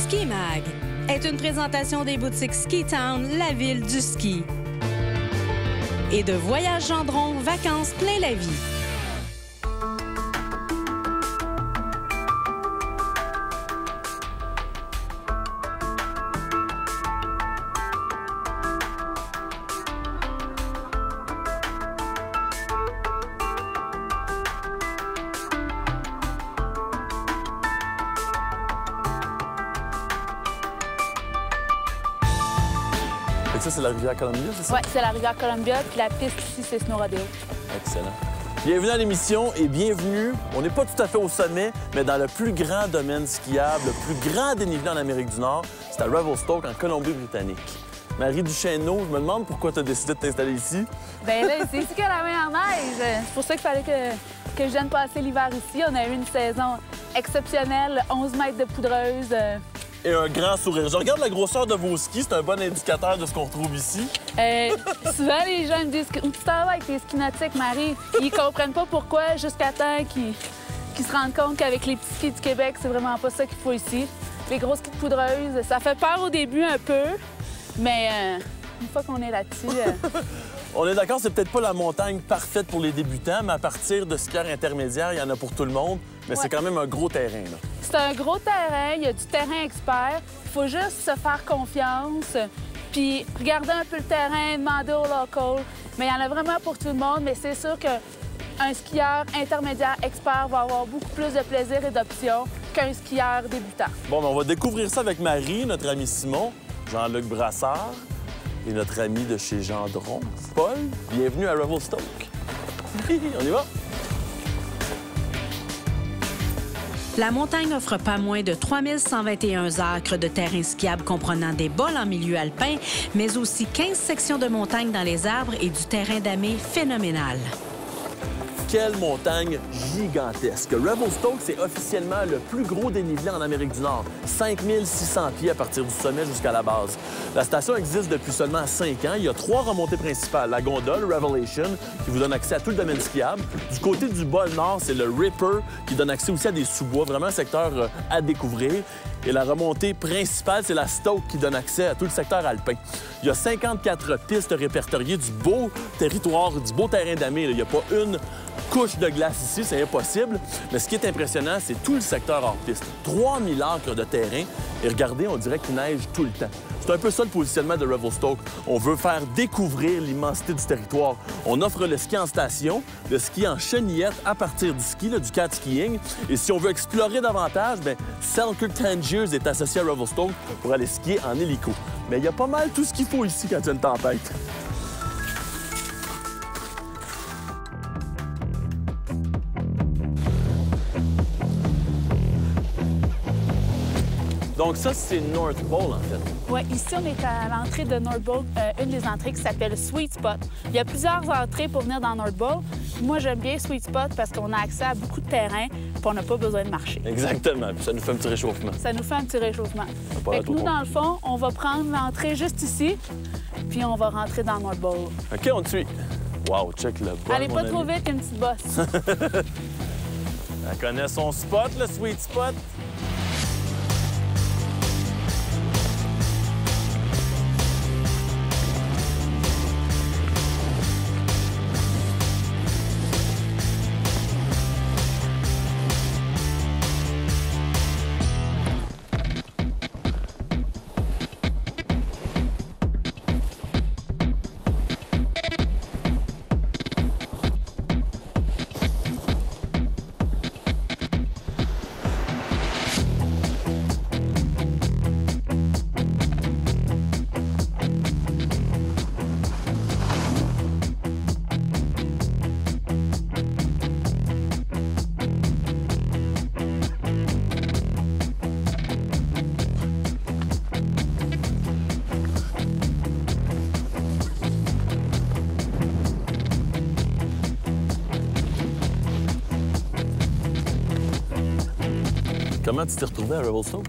Ski Mag est une présentation des boutiques Ski Town, la ville du ski. Et de Voyage Gendron, vacances plein la vie. Et ça, c'est la rivière Columbia, c'est ça? Oui, c'est la rivière Columbia, puis la piste ici, c'est Snow Rodeo. Excellent. Bienvenue à l'émission et bienvenue, on n'est pas tout à fait au sommet, mais dans le plus grand domaine skiable, le plus grand dénivelé en Amérique du Nord, c'est à Revelstoke, en Colombie-Britannique. Marie Duchesneau, je me demande pourquoi tu as décidé de t'installer ici. Bien là, c'est ici qu'il y a la meilleure neige. C'est pour ça qu'il fallait que je vienne passer l'hiver ici. On a eu une saison exceptionnelle, 11 mètres de poudreuse. Et un grand sourire. Je regarde la grosseur de vos skis, c'est un bon indicateur de ce qu'on retrouve ici. Souvent, les gens me disent « Où tu t'en vas avec tes skis nautiques, Marie? » Ils comprennent pas pourquoi jusqu'à temps qu'ils se rendent compte qu'avec les petits skis du Québec, c'est vraiment pas ça qu'il faut ici. Les gros skis de poudreuse, ça fait peur au début un peu, mais une fois qu'on est là-dessus... On est d'accord, c'est peut-être pas la montagne parfaite pour les débutants, mais à partir de skieurs intermédiaires, il y en a pour tout le monde. Mais c'est quand même un gros terrain, là. C'est un gros terrain, il y a du terrain expert. Il faut juste se faire confiance, puis regarder un peu le terrain, demander aux locals. Mais il y en a vraiment pour tout le monde, mais c'est sûr qu'un skieur intermédiaire expert va avoir beaucoup plus de plaisir et d'options qu'un skieur débutant. Bon, ben, on va découvrir ça avec Marie, notre ami Simon, Jean-Luc Brassard et notre ami de chez Gendron, Paul. Bienvenue à Revelstoke. On y va? La montagne offre pas moins de 3121 acres de terrain skiable comprenant des bols en milieu alpin, mais aussi 15 sections de montagne dans les arbres et du terrain damé phénoménal. Quelle montagne gigantesque! Revelstoke, c'est officiellement le plus gros dénivelé en Amérique du Nord. 5600 pieds à partir du sommet jusqu'à la base. La station existe depuis seulement 5 ans. Il y a 3 remontées principales. La gondole, Revelation, qui vous donne accès à tout le domaine skiable. Du côté du bol nord, c'est le Ripper, qui donne accès aussi à des sous-bois. Vraiment un secteur à découvrir. Et la remontée principale, c'est la Stoke, qui donne accès à tout le secteur alpin. Il y a 54 pistes répertoriées du beau territoire, du beau terrain damé. Il n'y a pas une couche de glace ici, c'est impossible. Mais ce qui est impressionnant, c'est tout le secteur hors piste. 3000 acres de terrain. Et regardez, on dirait qu'il neige tout le temps. C'est un peu ça le positionnement de Revelstoke. On veut faire découvrir l'immensité du territoire. On offre le ski en station, le ski en chenillette à partir du ski, du cat skiing. Et si on veut explorer davantage, bien, Selkirk Tangiers est associé à Revelstoke pour aller skier en hélico. Mais il y a pas mal tout ce qu'il faut ici quand il y a une tempête. Donc ça, c'est North Pole, en fait. Oui, ici, on est à l'entrée de North Pole, une des entrées qui s'appelle Sweet Spot. Il y a plusieurs entrées pour venir dans North Pole. Moi, j'aime bien Sweet Spot parce qu'on a accès à beaucoup de terrain puis on n'a pas besoin de marcher. Exactement. Puis ça nous fait un petit réchauffement. Ça nous fait un petit réchauffement. Fait que nous, dans le fond, on va prendre l'entrée juste ici puis on va rentrer dans North Pole. OK, on te suit. Wow, check le bol, allez pas trop vite, une petite bosse. Elle connaît son spot, le Sweet Spot. Comment tu t'es retrouvé à Revelstoke?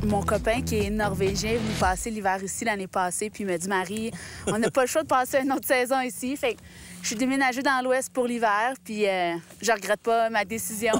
Mon copain, qui est norvégien, est venu passer l'hiver ici l'année passée, puis il m'a dit « Marie, on n'a pas le choix de passer une autre saison ici. » Fait que Je suis déménagée dans l'Ouest pour l'hiver, puis je regrette pas ma décision.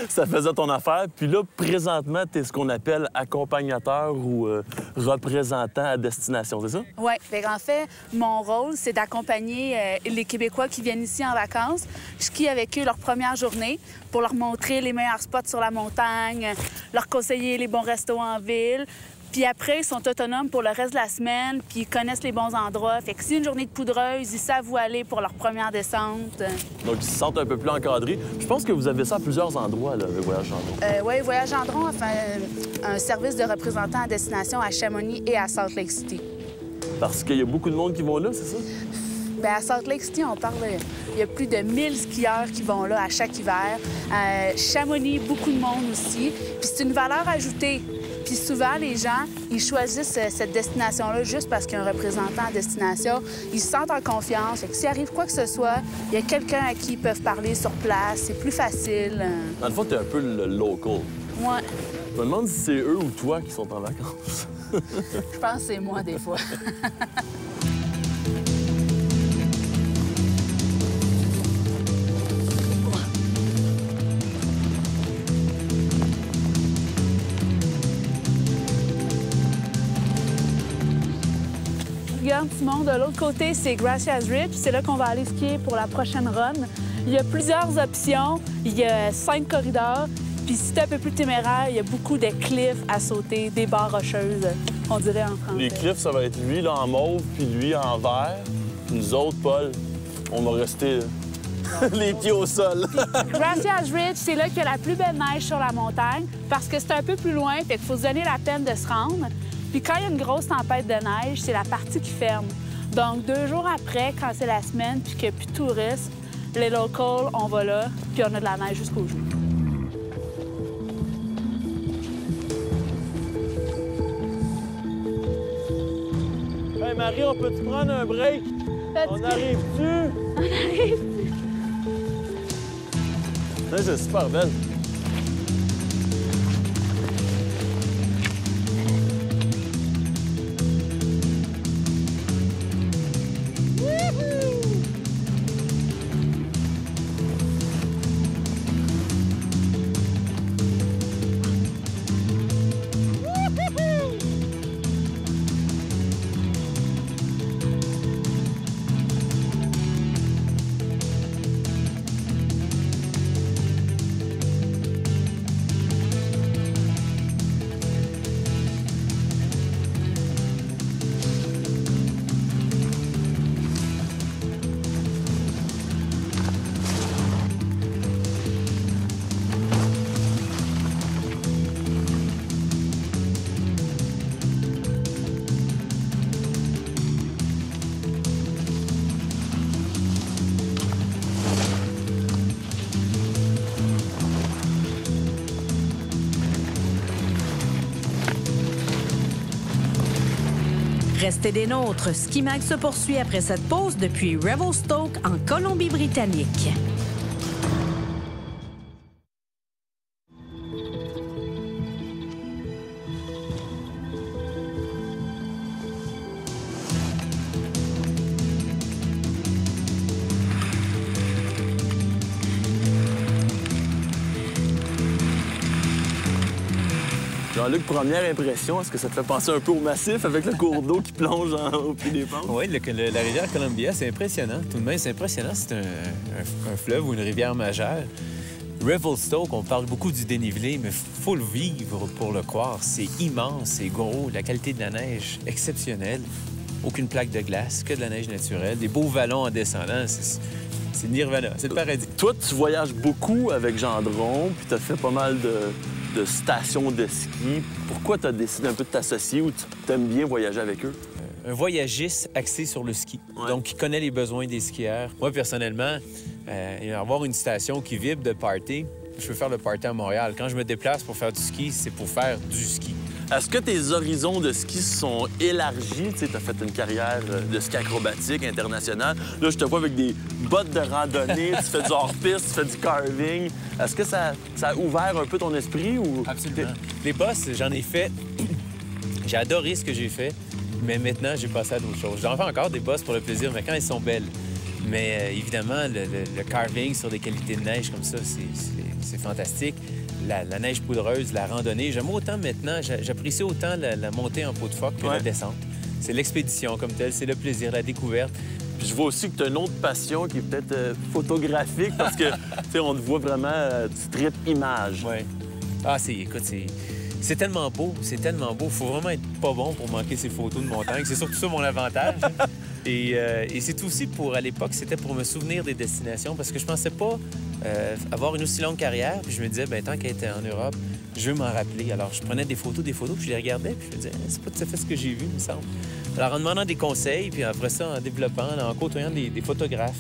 Ça faisait ton affaire. Puis là, présentement, tu es ce qu'on appelle accompagnateur ou représentant à destination, c'est ça? Oui. En fait, mon rôle, c'est d'accompagner les Québécois qui viennent ici en vacances. Je skie avec eux leur première journée pour leur montrer les meilleurs spots sur la montagne, leur conseiller les bons restos en ville. Puis après, ils sont autonomes pour le reste de la semaine, puis ils connaissent les bons endroits. Fait que si une journée de poudreuse, ils savent où aller pour leur première descente. Donc, ils se sentent un peu plus encadrés. Je pense que vous avez ça à plusieurs endroits, là, le Voyage Gendron. Oui, Voyage Gendron a fait un service de représentant à destination à Chamonix et à Salt Lake City. Parce qu'il y a beaucoup de monde qui vont là, c'est ça? Bien, à Salt Lake City, on parle... Il y a plus de 1000 skieurs qui vont là à chaque hiver. Chamonix, beaucoup de monde aussi. Puis c'est une valeur ajoutée. Puis souvent, les gens, ils choisissent cette destination-là juste parce qu'il y a un représentant à destination. Ils se sentent en confiance. Fait que s'il arrive quoi que ce soit, il y a quelqu'un à qui ils peuvent parler sur place. C'est plus facile. Dans le fond, t'es un peu le local. Ouais. Je me demande si c'est eux ou toi qui sont en vacances. Je pense que c'est moi, des fois. Regarde, Simon, de l'autre côté, c'est Gracias Ridge. C'est là qu'on va aller skier pour la prochaine run. Il y a plusieurs options. Il y a 5 corridors. Puis si t'es un peu plus téméraire, il y a beaucoup de cliffs à sauter, des barres rocheuses, on dirait en français. Les cliffs, ça va être lui là, en mauve, puis lui en vert. Puis nous autres, Paul, on va rester les pieds au sol. Gracias Ridge, c'est là qu'il y a la plus belle neige sur la montagne parce que c'est un peu plus loin, fait qu'il faut se donner la peine de se rendre. Puis quand il y a une grosse tempête de neige, c'est la partie qui ferme. Donc 2 jours après, quand c'est la semaine puis qu'il n'y a plus de touristes, les locals, on va là, puis on a de la neige jusqu'au jour. Hey Marie, on peut-tu prendre un break? On arrive-tu? On arrive. C'est super belle. Restez des nôtres. Ski Mag se poursuit après cette pause depuis Revelstoke en Colombie-Britannique. Jean-Luc, première impression, est-ce que ça te fait penser un peu au massif avec le cours d'eau qui plonge au pied des pentes? Oui, la rivière Columbia, c'est impressionnant. Tout de même, c'est impressionnant. C'est un fleuve ou une rivière majeure. Revelstoke, on parle beaucoup du dénivelé, mais il faut le vivre pour le croire. C'est immense, c'est gros, la qualité de la neige exceptionnelle. Aucune plaque de glace, que de la neige naturelle. Des beaux vallons en descendant, c'est Nirvana, c'est le paradis. Toi, tu voyages beaucoup avec Gendron, puis tu as fait pas mal de stations de ski. Pourquoi tu as décidé un peu de t'associer ou tu aimes bien voyager avec eux? Un voyagiste axé sur le ski, Ouais. donc qui connaît les besoins des skieurs. Moi, personnellement, avoir une station qui vibre de party, je veux faire le party à Montréal. Quand je me déplace pour faire du ski, c'est pour faire du ski. Est-ce que tes horizons de ski sont élargis? Tu as fait une carrière de ski acrobatique internationale. Là, je te vois avec des bottes de randonnée, tu fais du hors-piste, tu fais du carving. Est-ce que ça a ouvert un peu ton esprit? Ou... Absolument. Les bosses, j'en ai fait. J'ai adoré ce que j'ai fait, mais maintenant, j'ai passé à d'autres choses. J'en fais encore des bosses pour le plaisir, mais quand elles sont belles. Mais évidemment, le carving sur des qualités de neige comme ça, c'est fantastique. La neige poudreuse, la randonnée, j'aime autant maintenant, j'apprécie autant la montée en peau de phoque que la descente. C'est l'expédition comme telle, c'est le plaisir, la découverte. Puis je vois aussi que tu as une autre passion qui est peut-être photographique parce que, tu sais, on te voit vraiment, tu tripes image. Oui. Ah, écoute, c'est tellement beau, c'est tellement beau. Faut vraiment être pas bon pour manquer ces photos de montagne. C'est surtout ça mon avantage. Et c'est aussi à l'époque, c'était pour me souvenir des destinations parce que je pensais pas avoir une aussi longue carrière. Puis je me disais, bien, tant qu'elle était en Europe, je veux m'en rappeler. Alors, je prenais des photos, puis je les regardais, puis je me disais, c'est pas tout à fait ce que j'ai vu, il me semble. Alors, en demandant des conseils, puis après ça, en développant, en côtoyant des photographes,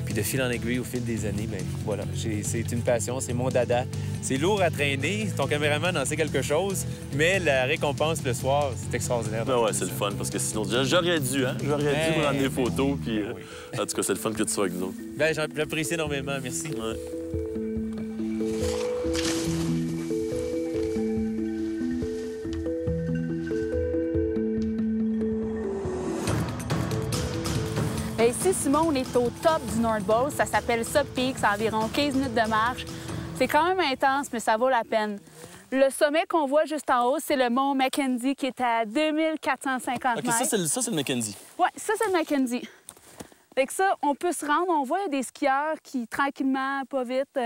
puis de fil en aiguille au fil des années, bien, voilà, c'est une passion, c'est mon dada. C'est lourd à traîner, ton caméraman en sait quelque chose, mais la récompense le soir, c'est extraordinaire. Ben ouais, c'est le fun, parce que sinon, j'aurais dû prendre des photos, puis en tout cas, c'est le fun que tu sois avec nous autres. Bien, j'apprécie énormément, merci. Ouais. Bien, ici, Simon, on est au top du North Bowl. Ça s'appelle Sub Peak. C'est environ 15 minutes de marche. C'est quand même intense, mais ça vaut la peine. Le sommet qu'on voit juste en haut, c'est le mont Mackenzie qui est à 2450 mètres. OK, ça, c'est le Mackenzie. Oui, ça, c'est le Mackenzie. Fait que ça, on peut se rendre. On voit il y a des skieurs qui, tranquillement, pas vite,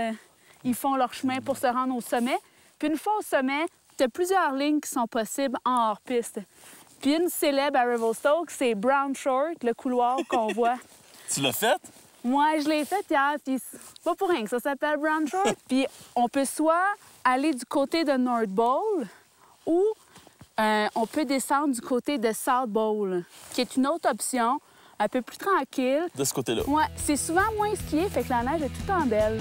ils font leur chemin pour se rendre au sommet. Puis une fois au sommet, tu as plusieurs lignes qui sont possibles en hors-piste. Puis une célèbre à Revelstoke, c'est Brown Short, le couloir qu'on voit. Tu l'as fait? Moi, je l'ai fait hier, puis c'est pas pour rien que ça s'appelle Brown Short. Puis on peut soit aller du côté de North Bowl ou on peut descendre du côté de South Bowl, qui est une autre option, un peu plus tranquille. De ce côté-là? Ouais, c'est souvent moins skié, fait que la neige est tout le temps belle.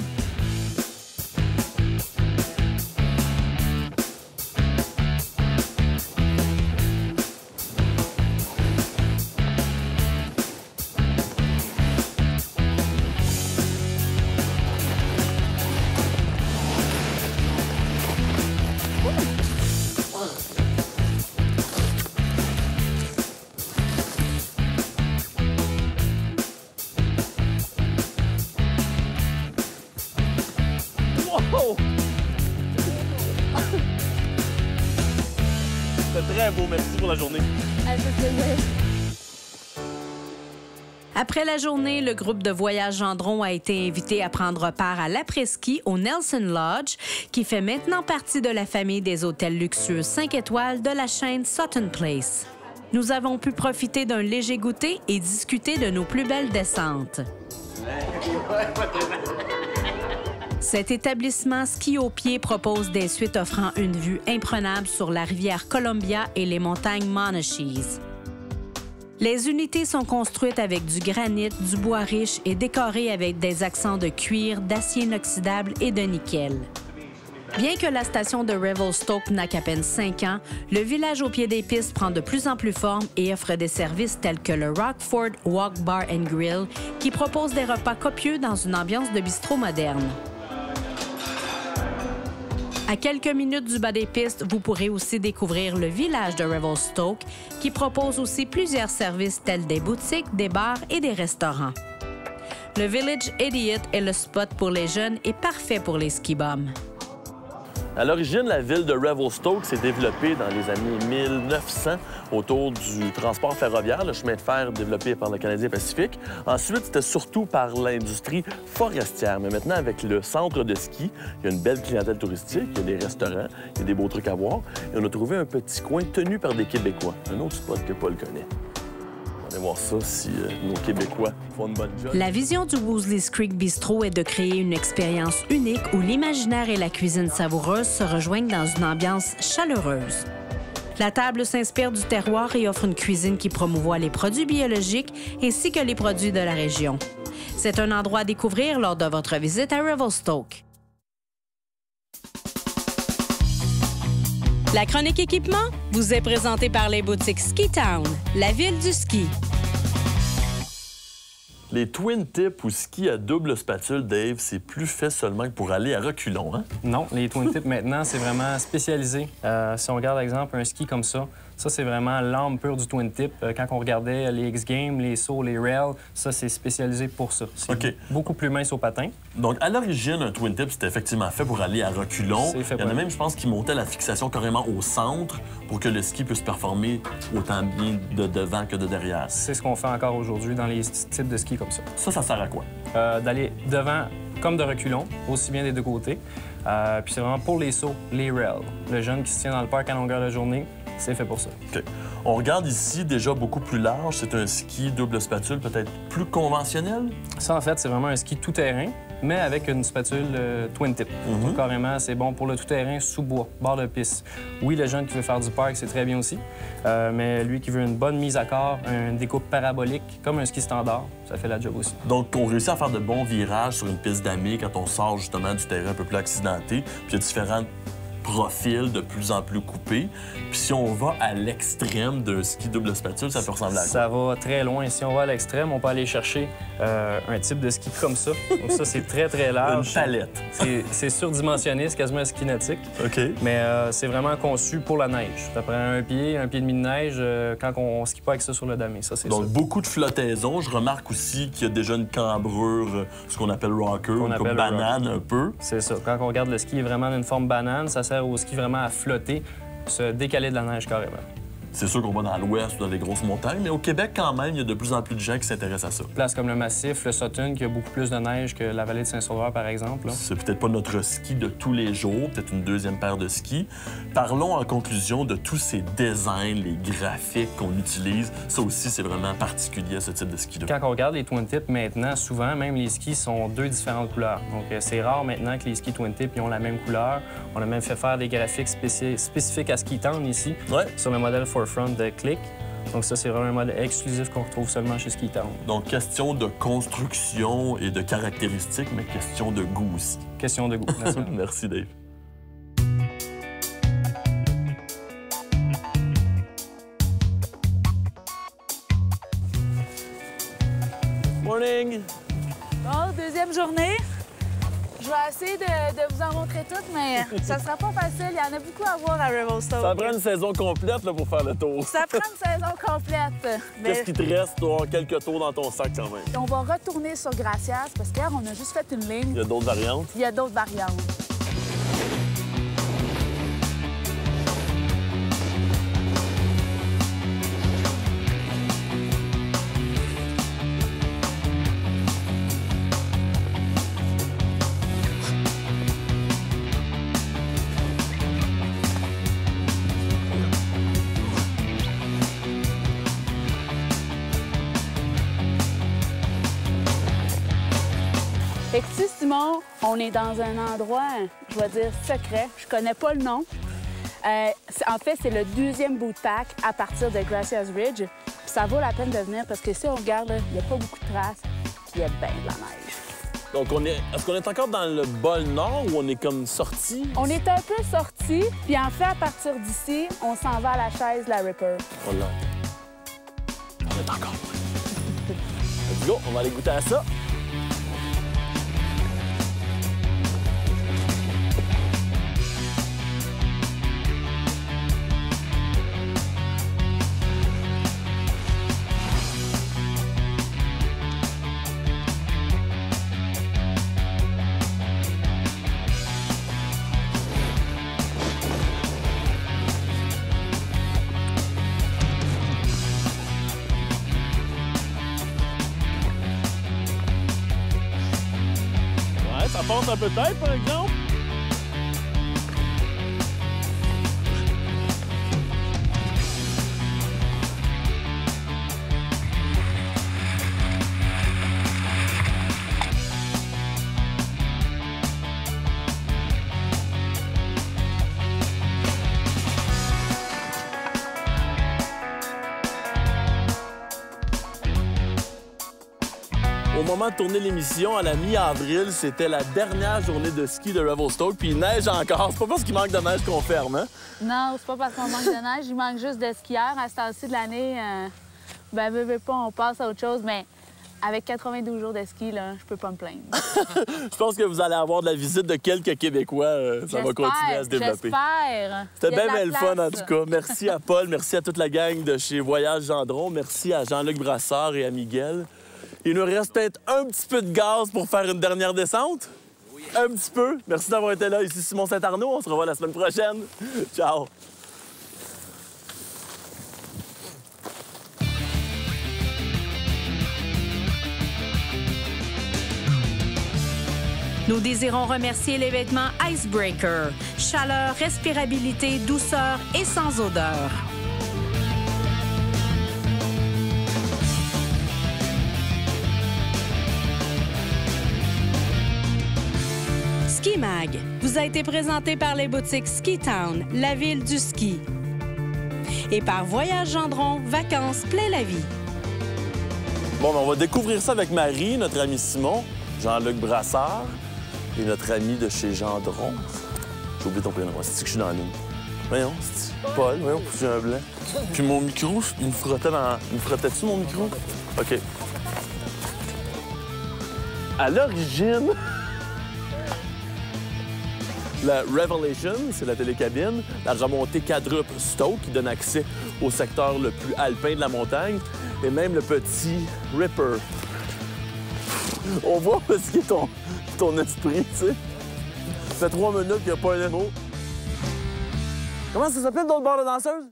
C'était très beau. Merci pour la journée. Après la journée, le groupe de Voyage Gendron a été invité à prendre part à l'après-ski au Nelson Lodge, qui fait maintenant partie de la famille des hôtels luxueux 5 étoiles de la chaîne Sutton Place. Nous avons pu profiter d'un léger goûter et discuter de nos plus belles descentes. Cet établissement ski au pied propose des suites offrant une vue imprenable sur la rivière Columbia et les montagnes Monachees. Les unités sont construites avec du granit, du bois riche et décorées avec des accents de cuir, d'acier inoxydable et de nickel. Bien que la station de Revelstoke n'a qu'à peine 5 ans, le village au pied des pistes prend de plus en plus forme et offre des services tels que le Rockford Walk Bar and Grill, qui propose des repas copieux dans une ambiance de bistrot moderne. À quelques minutes du bas des pistes, vous pourrez aussi découvrir le village de Revelstoke, qui propose aussi plusieurs services tels des boutiques, des bars et des restaurants. Le Village Idiot est le spot pour les jeunes et parfait pour les ski-bums. À l'origine, la ville de Revelstoke s'est développée dans les années 1900 autour du transport ferroviaire, le chemin de fer développé par le Canadien Pacifique. Ensuite, c'était surtout par l'industrie forestière. Mais maintenant, avec le centre de ski, il y a une belle clientèle touristique, il y a des restaurants, il y a des beaux trucs à voir. Et on a trouvé un petit coin tenu par des Québécois, un autre spot que Paul connaît. On va voir ça si nos Québécois font une bonne job. La vision du Woolsey's Creek Bistro est de créer une expérience unique où l'imaginaire et la cuisine savoureuse se rejoignent dans une ambiance chaleureuse. La table s'inspire du terroir et offre une cuisine qui promouvoit les produits biologiques ainsi que les produits de la région. C'est un endroit à découvrir lors de votre visite à Revelstoke. La chronique équipement vous est présentée par les boutiques Ski Town, la ville du ski. Les twin tips ou skis à double spatule, Dave, c'est plus fait seulement que pour aller à reculons, hein? Non, les twin tips maintenant, c'est vraiment spécialisé. Si on regarde, par exemple, un ski comme ça, c'est vraiment l'âme pure du twin tip. Quand on regardait les X-Games, les sauts, les rails, ça, c'est spécialisé pour ça. C'est beaucoup plus mince au patin. Donc, à l'origine, un twin tip, c'était effectivement fait pour aller à reculons. Il y en a même, je pense, qui montaient la fixation carrément au centre pour que le ski puisse performer autant bien de devant que de derrière. C'est ce qu'on fait encore aujourd'hui dans les types de skis comme ça. Ça sert à quoi? D'aller devant comme de reculons, aussi bien des deux côtés. Puis c'est vraiment pour les sauts, les rails. Le jeune qui se tient dans le parc à longueur de journée, c'est fait pour ça. OK. On regarde ici déjà beaucoup plus large. C'est un ski double spatule, peut-être plus conventionnel? Ça, en fait, c'est vraiment un ski tout-terrain, mais avec une spatule twin tip. Donc, carrément, c'est bon pour le tout-terrain sous bois, bord de piste. Oui, le jeune qui veut faire du parc, c'est très bien aussi. Mais lui qui veut une bonne mise à corps, une découpe parabolique, comme un ski standard, ça fait la job aussi. Donc, on réussit à faire de bons virages sur une piste d'amis quand on sort justement du terrain un peu plus accidenté. Puis il y a différents profil de plus en plus coupé. Puis si on va à l'extrême d'un ski double spatule, ça peut ressembler à quoi? Ça va très loin. Si on va à l'extrême, on peut aller chercher un type de ski comme ça. Donc ça, c'est très, très large. Une palette. C'est surdimensionné, c'est quasiment un ski nautique. OK. Mais c'est vraiment conçu pour la neige. Ça prend un pied et demi de neige quand on ne skie pas avec ça sur le damé. Ça, c'est Donc, ça. beaucoup de flottaison. Je remarque aussi qu'il y a déjà une cambrure, ce qu'on appelle rocker, comme banane un peu. C'est ça. Quand on regarde le ski est vraiment d'une forme banane, ça sert au ski vraiment à flotter, se décaler de la neige carrément. C'est sûr qu'on va dans l'ouest ou dans les grosses montagnes, mais au Québec, quand même, il y a de plus en plus de gens qui s'intéressent à ça. Place comme le Massif, le Sutton, qui a beaucoup plus de neige que la vallée de Saint-Sauveur, par exemple. C'est peut-être pas notre ski de tous les jours, peut-être une deuxième paire de skis. Parlons en conclusion de tous ces designs, les graphiques qu'on utilise. Ça aussi, c'est vraiment particulier à ce type de ski-là. Quand on regarde les twin tips maintenant, souvent, même les skis sont deux différentes couleurs. Donc, c'est rare maintenant que les skis twin tips ont la même couleur. On a même fait faire des graphiques spécifiques à ski tendre ici, sur le modèle Forefront de Click. Donc ça, c'est vraiment un modèle exclusif qu'on retrouve seulement chez Ski Town. Donc, question de construction et de caractéristiques, mais question de goût aussi. Question de goût, naturellement. Merci, Dave. Morning! Bon, deuxième journée. Je vais essayer de vous en montrer toutes, mais ça sera pas facile. Il y en a beaucoup à voir à Revelstoke. Ça prend une saison complète là, pour faire le tour. Ça prend une saison complète. Qu'est-ce qui te reste? Tu dois avoir quelques tours dans ton sac quand même. On va retourner sur Gracias parce qu'hier, on a juste fait une ligne. Il y a d'autres variantes? Il y a d'autres variantes. Fait que si, Simon, on est dans un endroit, je vais dire secret, je connais pas le nom. En fait, c'est le 2e boot pack à partir de Gracias Ridge. Puis ça vaut la peine de venir parce que si on regarde, il n'y a pas beaucoup de traces, puis il y a bien de la neige. Donc, est-ce qu'on est encore dans le bol nord ou on est comme sorti? On est un peu sorti, puis en fait, à partir d'ici, on s'en va à la chaise la Ripper. Oh là. On est encore. Let's go, on va aller goûter à ça. Ça passe un peu tête, par exemple. Au moment de tourner l'émission, à la mi-avril, c'était la dernière journée de ski de Revelstoke, puis il neige encore. C'est pas parce qu'il manque de neige qu'on ferme, hein? Non, c'est pas parce qu'on manque de neige, il manque juste de skieurs. À ce temps-ci de l'année, veux pas, on passe à autre chose. Mais Avec 92 jours de ski, là, je peux pas me plaindre. Je pense que vous allez avoir de la visite de quelques Québécois. Ça va continuer à se développer. J'espère. C'était bien le fun, en tout cas. Merci à Paul, merci à toute la gang de chez Voyage Gendron, merci à Jean-Luc Brassard et à Miguel. Il nous reste peut-être un petit peu de gaz pour faire une dernière descente. Oui. Un petit peu. Merci d'avoir été là. Ici Simon Saint-Arnaud. On se revoit la semaine prochaine. Ciao. Nous désirons remercier les vêtements Icebreaker. Chaleur, respirabilité, douceur et sans odeur. Ski Mag vous a été présenté par les boutiques Ski Town, la ville du ski. Et par Voyage Gendron, vacances plein la vie. Bon, on va découvrir ça avec Marie, notre ami Simon, Jean-Luc Brassard. Et notre ami de chez Gendron. J'ai oublié ton prénom. C'est que je suis dans la ligne. Voyons, c'est Paul. Voyons, j'ai un blanc. Puis mon micro, il me frottait dans... Il me frottait-tu, mon micro? OK. À l'origine, la Revelation, c'est la télécabine. La remontée quadruple Stoke, qui donne accès au secteur le plus alpin de la montagne. Et même le petit Ripper. On voit ce qui est ton esprit, tu sais. Ça fait 3 minutes qu'il n'y a pas un mot. Comment ça s'appelle, l'autre bord de danseuse?